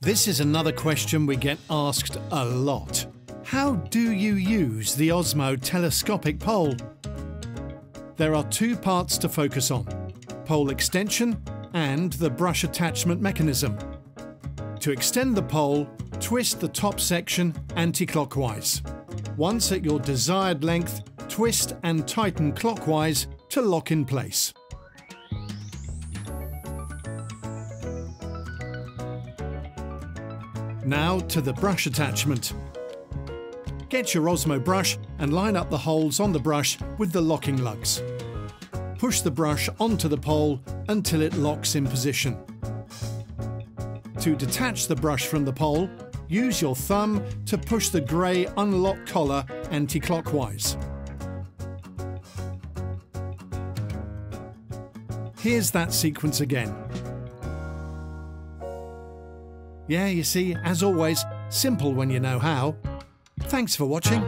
This is another question we get asked a lot. How do you use the Osmo Telescopic Pole? There are two parts to focus on: pole extension and the brush attachment mechanism. To extend the pole, twist the top section anti-clockwise. Once at your desired length, twist and tighten clockwise to lock in place. Now to the brush attachment. Get your Osmo brush and line up the holes on the brush with the locking lugs. Push the brush onto the pole until it locks in position. To detach the brush from the pole, use your thumb to push the grey unlock collar anti-clockwise. Here's that sequence again. Yeah, you see, as always, simple when you know how. Thanks for watching.